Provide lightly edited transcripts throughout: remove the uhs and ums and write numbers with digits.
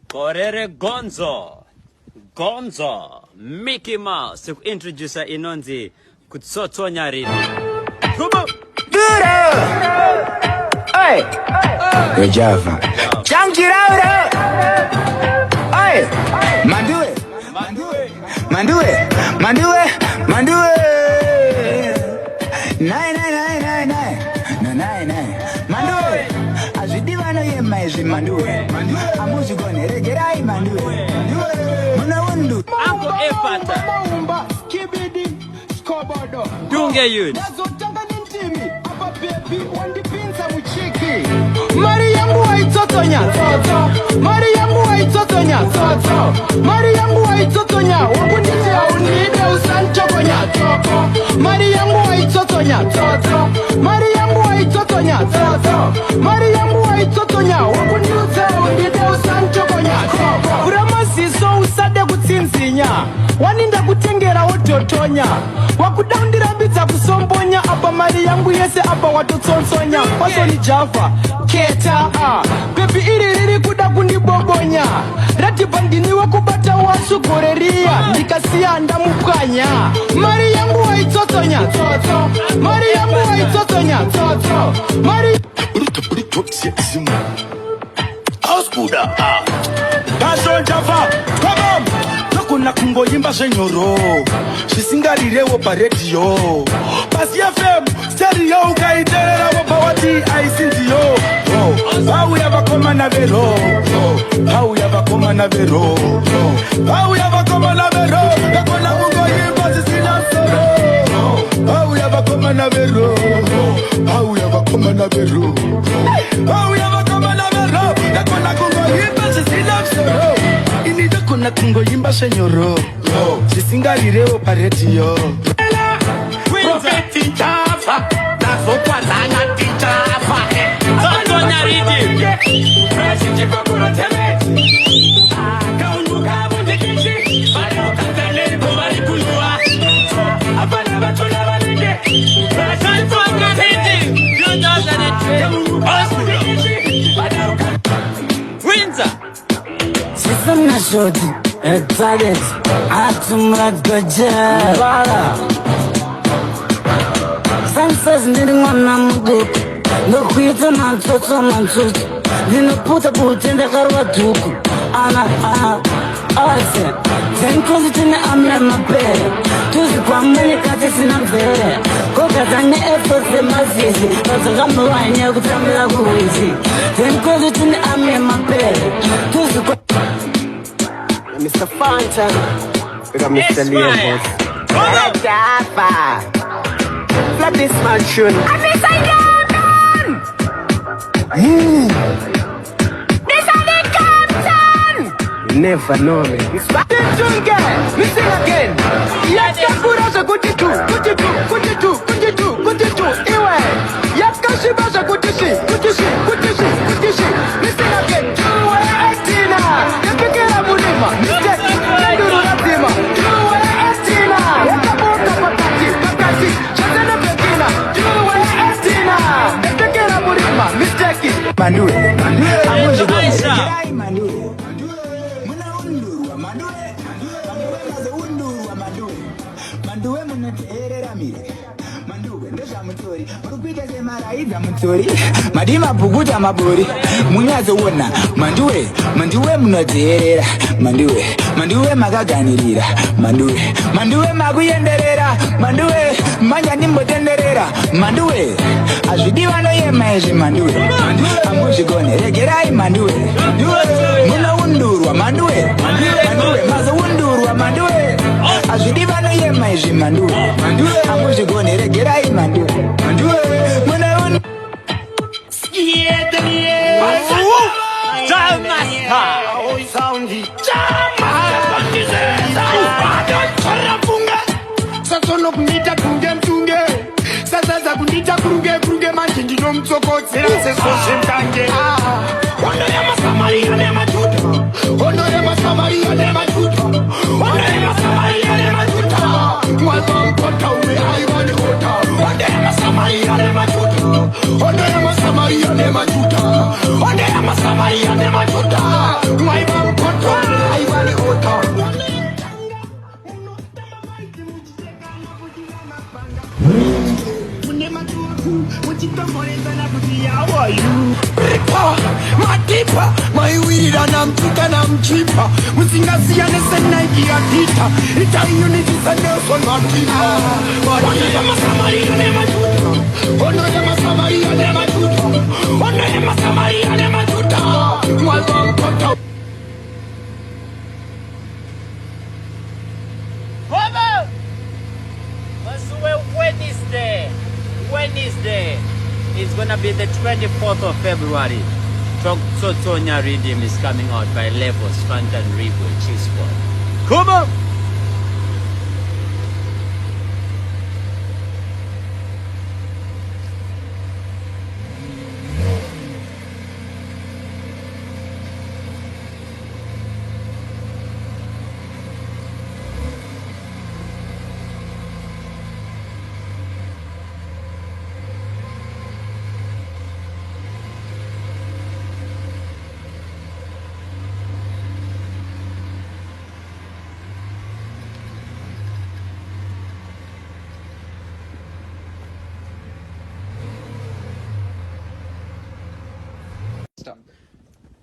Korere Gonzo Mickey Mouse introducer inonzi kutsotonya rini Hey, Java. Chunky Rowder. Hey, Mandue. Nine. Mandue. Azidivano ye maizi Mandue. Amuzi gone regerai Mandue. Muna undu. Uncle Epata Dunge Yud Mariamu waitotonya wakundite aunide usanchokonya Mariamu waitotonya wakundite aunide usanchokonya uramasiso usade kutsinzinya waninda kutengera wototonya wakudaundirambidza kusombonya apa mari yangu yese apa watotsonsonya pasoni Java keta bebi iri riri kuda kundibobonya ratiba ndiniwe kubata wasugoreria ndikasiya ndamupwanya mari yangu waitsotsonya mari Auskuda Bazo Java come on Nakuna kungoyimba zvenyoro zvisingarirewo paredhiyo Pasi FM stereo ukaiterera wapawati aisinziyo Pauya vakomana vero Nakuna kungoyimba zvisina soro Pauya vakomana vero Nakuna kungoyimba zvisina soro Inida kuna kungoyimba zvenyoro zvisingarirewo paredhiyo Profeti Java nazopwadzanya tichava Tsotonya rini Presichikokuro temeti Kaunduka bundikishi Variokanzaneri kuvari kulua Apana vatona vanenge Tsotonya rini Windsor Sisana shoti, excited, atumra gajara. Senses needing one namudu, no quita man toto manchut. Dino puta in the carwatuku. Ana, arse. Then cause it in the amla my bed. To the Kwamani Katis in a bed. Coca than the effort the Mazisi, but the Gamuan Yakutamla Guizi. Then cause it in the amla my bed. To the Mr. Fountain, we got Mr. Liam Boss. Java, flip this man tune. And this I know, this are the captain. You never know me. This tune again, we sing again. Yatka Kurasa Kutitu. Iwe, Yatka Shibasa Kutishi. We sing again. Tuwe Estina, Yapikera Mulima. Mandue. Aisha Mandue munaterera mire. Mandue ndosha mutori. Urupike semaraidza mutori. Madima pukuta mabori. Munyazo wona. Mandue munaterera. Mandue makaganirira. Mandue makuyenderera. Mandue manya nimbotenderera. Mandue azvidivano yemaizvi Mandue. Amuzvigone regerai Mandue. Munoundurwa Mandue. Mazoundurwa Mandue. Azvidivano yemaizvi Mandue. Amuzvigone regerai Mandue. Munoundurwa Sasono kunita kunge mtunge Sasaza kunita kuruge manje ndinomtsokodzera sesoshe mtange Ono ya Samaria ne majuta Mwaza mpota uwe haiwani hota Ono ya Samaria ne majuta Ono ya Samaria ne majuta Wachitomborezana kuti how are you? Ripa, matipa, maiwirira namtuka namchipa. Musingasiyane senaiki yakita. Ita unity Nelson Matipa. Ona Samaria nema tuta. Ona Samaria nema tuta. Ona Samaria nema tuta. Mwalongoto. Wednesday is gonna be the 24th of February. Tsotonya Redeem is coming out by Levels, Fantan Rivo, Chisport. Come on!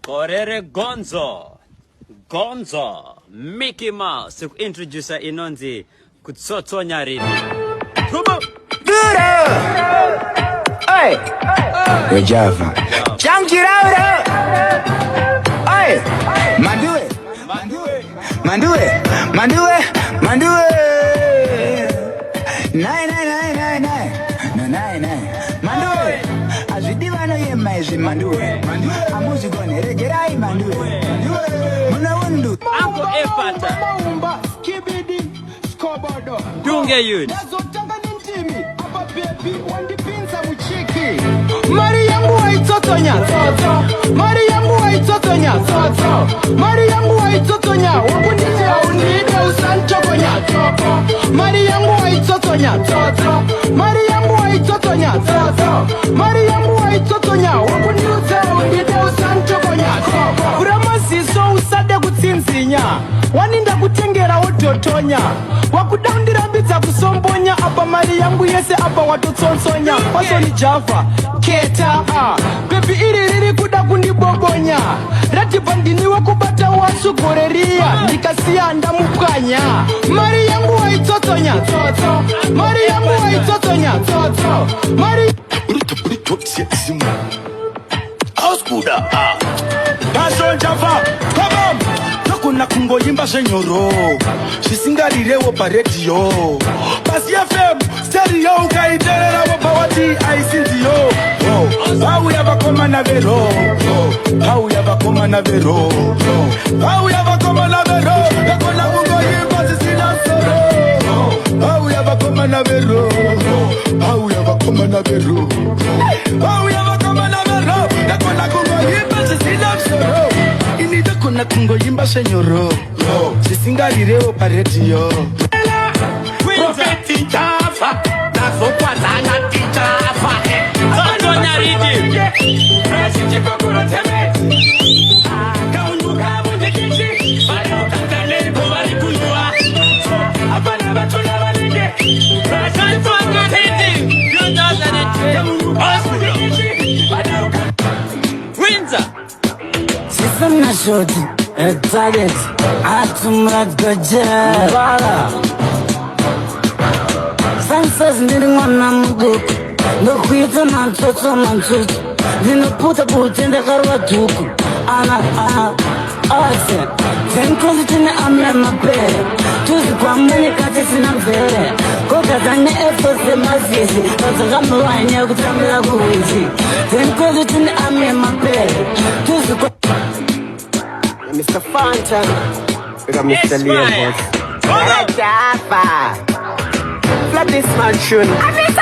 Korere Gonzo Mickey Mouse introducer inonzi Kutsotonya Redeem. Hey, Rejava. Chunky Rauda. Hey, Mandue. 9. Mandue. Azidivano yemaizi Mandue. Amuzi gone regerai Mandue. Munawundu. Uncle Epata. Kibidi, Skobodo. Dunge Yud. Mariamu waitotonya toto. Mariamu waitotonya toto. Mariamu waitotonya wakundite aunide usanchokonya toto. Mariamu waitotonya toto. Mariamu waitotonya toto. Mariamu waitotonya wakundite aunide usanchokonya toto. Uramasiso usade kutsinzinya. Waninda kutengera ototonya. Wakudaundirambidza kusombonya apa mari yangu yese apa watotsonsonya. Pasoni Java Keta baby iri kuda kundibobonya. Ratiba ndiniwe kubata wasugoreria. Ndikasiya ndamupwanya. Mari yangu waitotonya toto. Mari yangu waitotonya toto. Mari urito simu Auskuda Pasoni Java come on. Kuna kungoyimba zvenyoro zvisingarirewo paredhiyo pasi FM stereo ukaiteererawo pawati aisinziyo pauya vakomana vero yakona kungoyimba zvisina soro pauya vakomana vero yakona kungoyimba zvisina soro inida kuna kungoyimba zvenyoro zvisingarirewo paredhiyo Profeti Java nazokwazana tichava Tsotonya Redeem. Fresh chikokuro teme. Kaunduka bundikichi. Bari bari kunua. Abana batona balenge. Tsotonya Redeem. 2003. Windsor. Sisana shoti, target, atumrat gaja. Sansas nirwana muguku, nokuita mantoto. Vinoputa butende karwa duku. Ase, zenkozi tine amle mapere. Tuzi kwa mwene kati sina mvere. Kota zane efose mazizi. Kota kama wanya kutamila kuwizi. Zenkozi tine amle mapere. Tuzi kwa Mr. Fanta, we got Mr. Leon Boss. Java. Flood this mansion. This is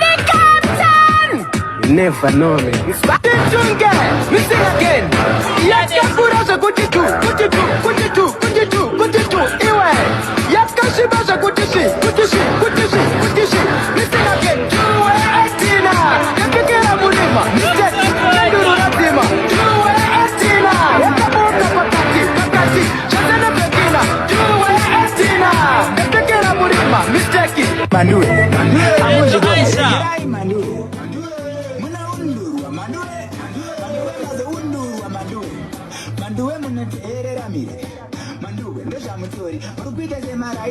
the captain. You never know me. We sing again. Yakakuraza kutitu. Iwe. Yakashibaza kutishi. We sing again. Tuwe etina. Yakikera mulima. Nduru lazima. Tuwe etina. Yakabuka pakati. Chazana pekina. Tuwe etina. Yakikera mulima.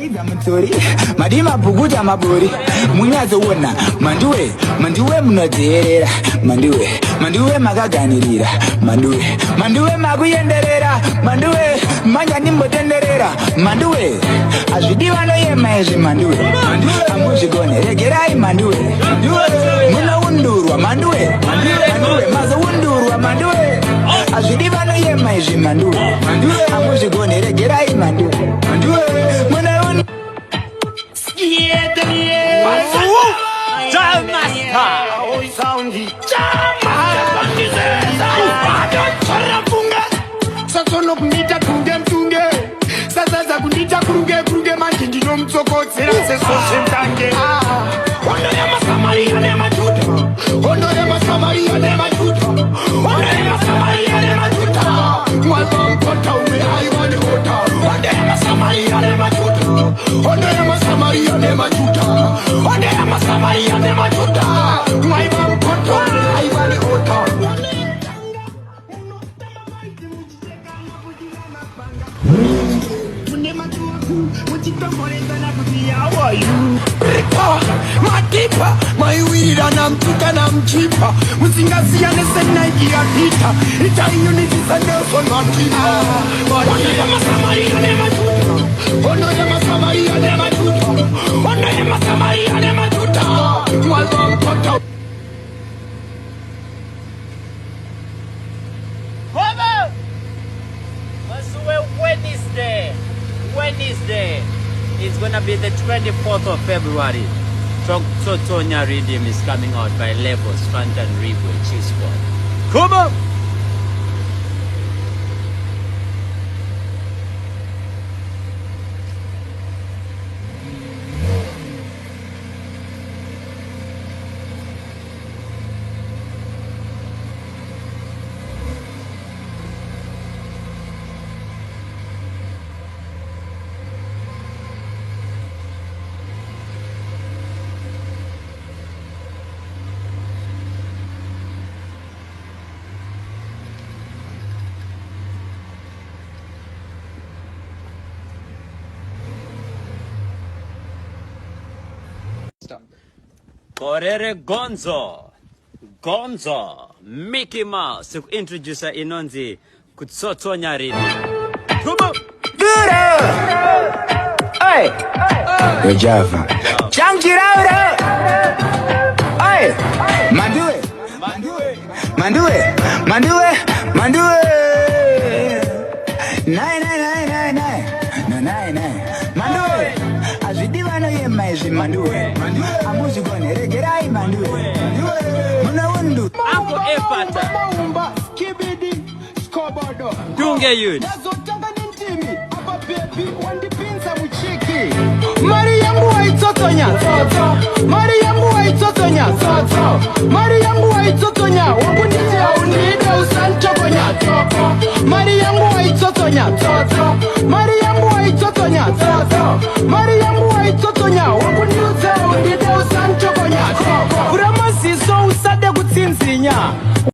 Maiga mtori, madima buguja mabori. Munyazo wona, manduwe munoterera. Manduwe magaganirira. Manduwe maguyenderera. Manduwe manya nimbotenderera. Manduwe azidiwa no yemaezi manduwe. Amuzigone regerai manduwe. Muna undurwa manduwe. Mazo undurwa manduwe. Azidiwa no yemaezi manduwe. Amuzigone regerai manduwe. Muna undurwa. Sasono kunita kunge mtunge Sasa kunita kuruge manje ndino mtsokodzera seso sentange Ondo ya masamaria ne majuta Ondo ya masamaria ne majuta Ondo ya masamaria ne majuta Mwalo mpota ume haiwani hota Ondo ya masamaria ne majuta Ondo ya masamaria ne majuta Ondo ya masamaria ne majuta Mwalo mpota ume haiwani hota Matipa, maiwira na mtuka na mchipa Musingasiane sena ikia pita Ita unity sa Nelson Matipa Ono ya masamaria ne majuta Ono ya masamaria ne majuta Ono ya masamaria ne majuta Mwalo mpota Wednesday is gonna be the 24th of February. Tonya Rhythm is coming out by Levels, Fantan Ribwe, Chisport. Come on! Korere Gonzo, Mickey Mouse, introducer Inonzi, Kutsotonya Rhythm. Come on! Hey! Rejava. Changi Raura! Hey! Manduwe! Nine. Manduwe! Azidiwa no yemaezi manduwe. Amuzigone regerai manduwe. Muna undu. Uncle Epata. Kibidi, Skobodo. Dunge yun. Nazotanga nintimi. Aba baby, wandipinza muchiki. Mari yangu waitotonya. Mari yangu waitotonya. Mari yangu waitotonya. Wakundite unide usanchokonya. Mari yangu waitotonya. Mari yangu waitotonya. Mari yangu waitotonya. Wakundite unide usanchokonya. Uramasiso usade kutsinzinya.